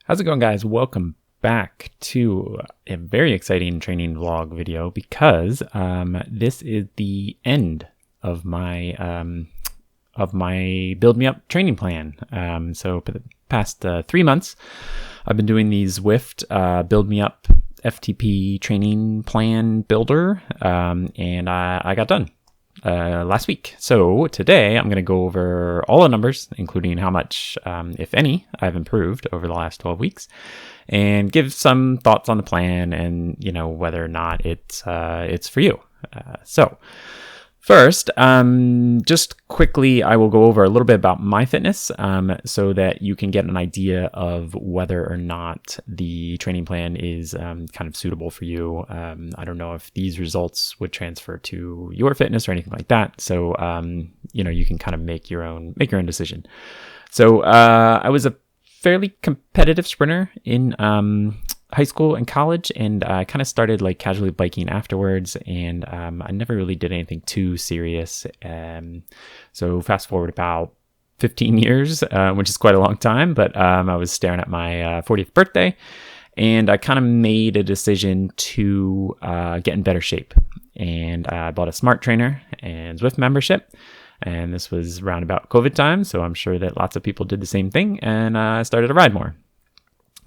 How's it going, guys? Welcome back to a very exciting training vlog video because this is the end of my Build Me Up training plan. So for the past 3 months, I've been doing the Zwift Build Me Up FTP training plan builder, and I got done last week. So today I'm going to go over all the numbers, including how much, if any, I've improved over the last 12 weeks, and give some thoughts on the plan and, whether or not it's for you. So first, just quickly, I will go over a little bit about my fitness, so that you can get an idea of whether or not the training plan is kind of suitable for you. I don't know if these results would transfer to your fitness or anything like that. So, you can kind of make your own decision. So, I was a fairly competitive sprinter in high school and college, and I kind of started like casually biking afterwards, and I never really did anything too serious. So fast forward about 15 years, which is quite a long time, but I was staring at my 40th birthday, and I kind of made a decision to get in better shape, and I bought a smart trainer and Zwift membership. And this was around about COVID time, so I'm sure that lots of people did the same thing, and I started to ride more.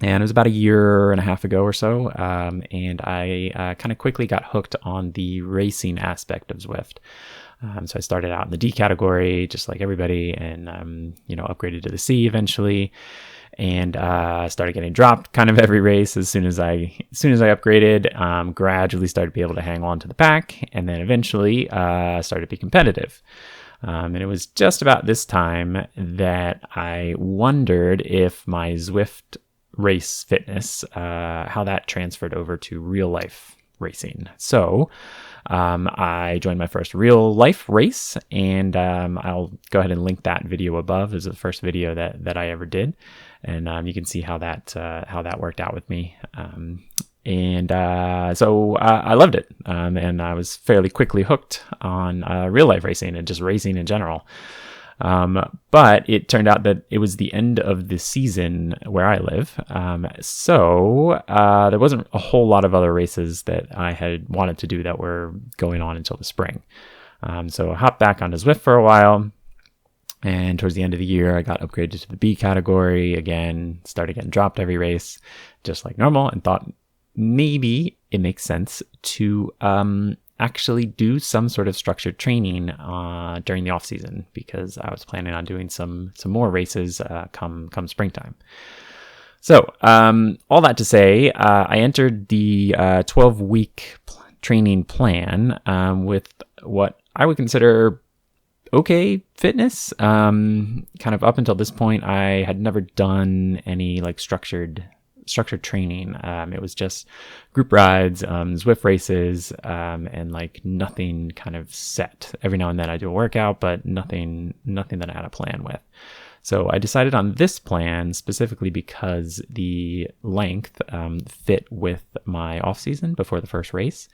And it was about a year and a half ago or so, and I kind of quickly got hooked on the racing aspect of Zwift. So I started out in the D category, just like everybody, and upgraded to the C eventually, and started getting dropped kind of every race as soon as I upgraded. Gradually started to be able to hang on to the pack, and then eventually started to be competitive. And it was just about this time that I wondered if my Zwift race fitness, how that transferred over to real life racing. So I joined my first real life race, and I'll go ahead and link that video above. It was the first video that I ever did, and you can see how that worked out with me. So I loved it, and I was fairly quickly hooked on real life racing and just racing in general. But it turned out that it was the end of the season where I live. So there wasn't a whole lot of other races that I had wanted to do that were going on until the spring. So I hopped back onto Zwift for a while. And towards the end of the year, I got upgraded to the B category again, started getting dropped every race, just like normal, and thought maybe it makes sense to actually do some sort of structured training during the off season, because I was planning on doing some more races come springtime. So all that to say, I entered the 12-week training plan with what I would consider okay fitness. Kind of up until this point, I had never done any like structured training. It was just group rides, Zwift races, and like nothing kind of set. Every now and then I do a workout, but nothing that I had a plan with. So I decided on this plan specifically because the length fit with my off season before the first race,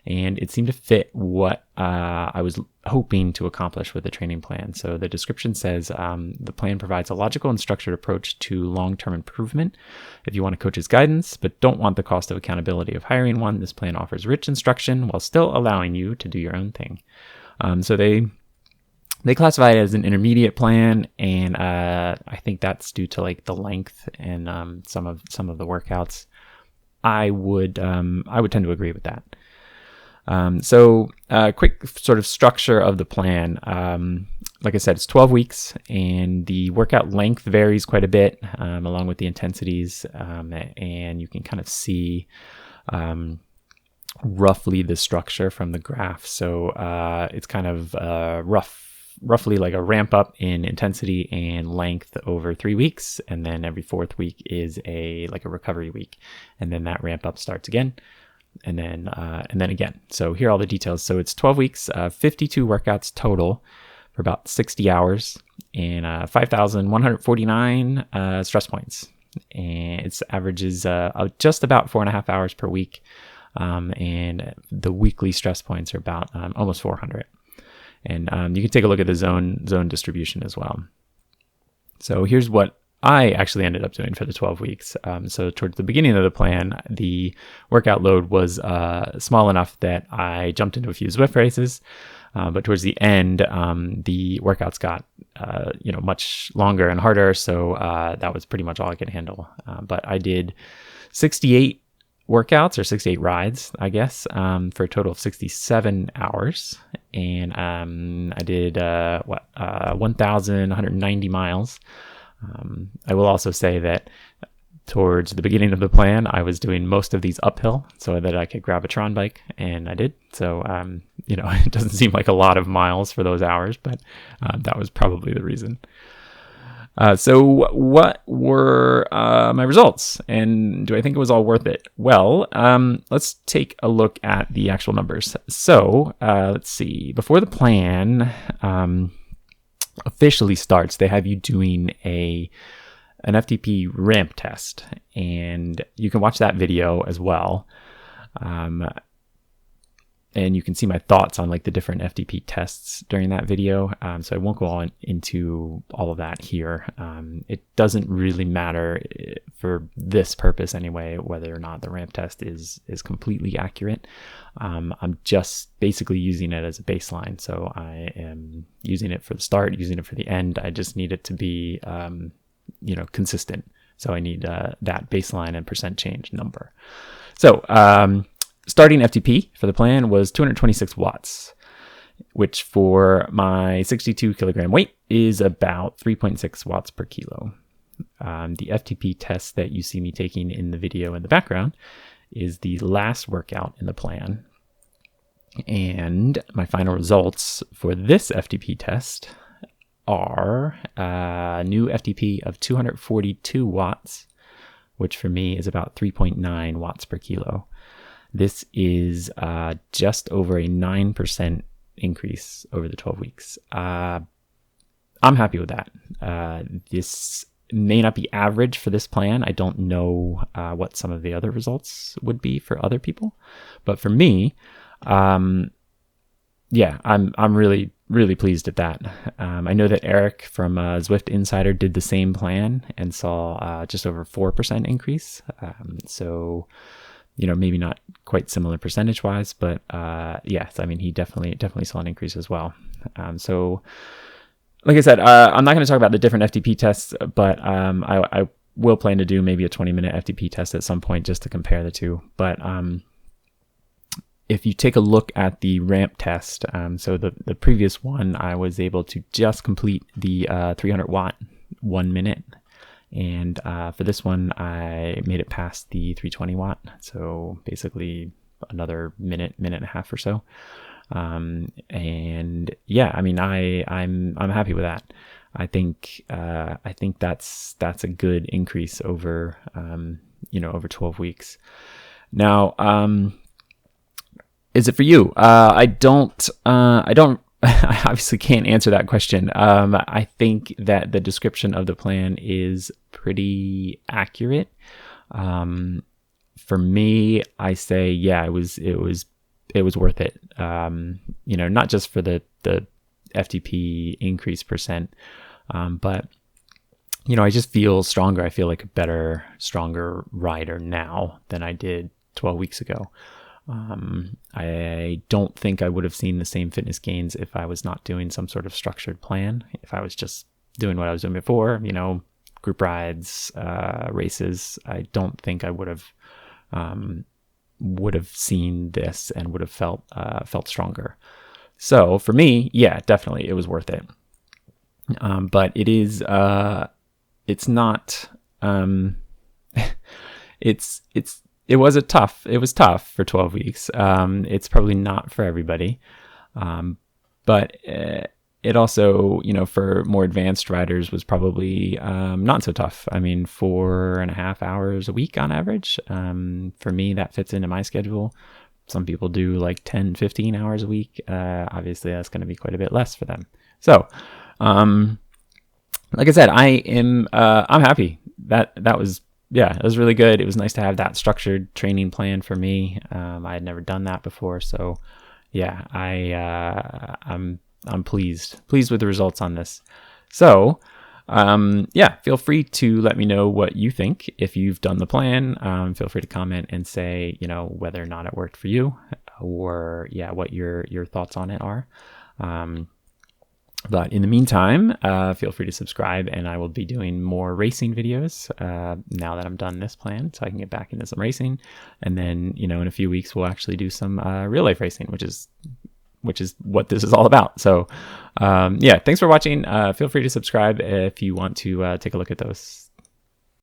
and it seemed to fit what I was hoping to accomplish with the training plan. So the description says the plan provides a logical and structured approach to long-term improvement. If you want a coach's guidance but don't want the cost of accountability of hiring one, this plan offers rich instruction while still allowing you to do your own thing. So they classify it as an intermediate plan, and I think that's due to like the length and some of the workouts. I would tend to agree with that. So quick sort of structure of the plan. Like I said, it's 12 weeks, and the workout length varies quite a bit, along with the intensities, and you can kind of see roughly the structure from the graph. So it's kind of roughly like a ramp up in intensity and length over 3 weeks, and then every fourth week is a recovery week, and then that ramp up starts again, and then again. So here are all the details. So it's 12 weeks, 52 workouts total for about 60 hours, and 5,149 stress points, and its averages just about 4.5 hours per week, and the weekly stress points are about almost 400. And you can take a look at the zone distribution as well. So here's what I actually ended up doing for the 12 weeks. So towards the beginning of the plan, the workout load was small enough that I jumped into a few Zwift races. But towards the end, the workouts got much longer and harder. So that was pretty much all I could handle. But I did 68 workouts, or 68 rides, I guess, for a total of 67 hours. And I did 1,190 miles. I will also say that towards the beginning of the plan, I was doing most of these uphill so that I could grab a Tron bike, and I did. So, it doesn't seem like a lot of miles for those hours, but that was probably the reason. So what were my results, and do I think it was all worth it? Well, let's take a look at the actual numbers. So let's see. Before the plan officially starts, they have you doing an FTP ramp test, and you can watch that video as well. And you can see my thoughts on like the different FTP tests during that video. So I won't go on into all of that here. It doesn't really matter for this purpose anyway, whether or not the ramp test is completely accurate. I'm just basically using it as a baseline. So I am using it for the start, using it for the end. I just need it to be, consistent. So I need that baseline and percent change number. So, starting FTP for the plan was 226 watts, which for my 62 kilogram weight is about 3.6 watts per kilo. The FTP test that you see me taking in the video in the background is the last workout in the plan. And my final results for this FTP test are a new FTP of 242 watts, which for me is about 3.9 watts per kilo. This is just over a 9% increase over the 12 weeks. I'm happy with that. This may not be average for this plan. I don't know what some of the other results would be for other people. But for me, I'm really, really pleased at that. I know that Eric from Zwift Insider did the same plan and saw just over 4% increase. So maybe not quite similar percentage wise, but yes, I mean, he definitely saw an increase as well. So like I said, I'm not going to talk about the different FTP tests, but I will plan to do maybe a 20-minute FTP test at some point just to compare the two. But if you take a look at the ramp test, so the previous one, I was able to just complete the 300 watt 1 minute. And for this one, I made it past the 320 watt. So basically another minute and a half or so. And yeah, I mean, I'm happy with that. I think that's a good increase over, over 12 weeks. Now, is it for you? I obviously can't answer that question. I think that the description of the plan is pretty accurate. For me, I say, yeah, it was worth it. Not just for the FTP increase percent, but I just feel stronger. I feel like a better, stronger rider now than I did 12 weeks ago. I don't think I would have seen the same fitness gains if I was not doing some sort of structured plan. If I was just doing what I was doing before, group rides, races, I don't think I would have seen this and would have felt stronger. So for me, yeah, definitely it was worth it. But it is, it's not, it was tough for 12 weeks. It's probably not for everybody. But it also, for more advanced riders was probably not so tough. I mean, 4.5 hours a week on average. For me, that fits into my schedule. Some people do like 10, 15 hours a week. Obviously, that's going to be quite a bit less for them. So, like I said, I'm happy. That was, yeah, it was really good. It was nice to have that structured training plan for me. I had never done that before. So, yeah, I'm pleased with the results on this. So, yeah, feel free to let me know what you think. If you've done the plan, feel free to comment and say, whether or not it worked for you, or what your thoughts on it are. But in the meantime, feel free to subscribe, and I will be doing more racing videos now that I'm done this plan, so I can get back into some racing. And then, in a few weeks, we'll actually do some real life racing, which is what this is all about. So, thanks for watching. Feel free to subscribe if you want to take a look at those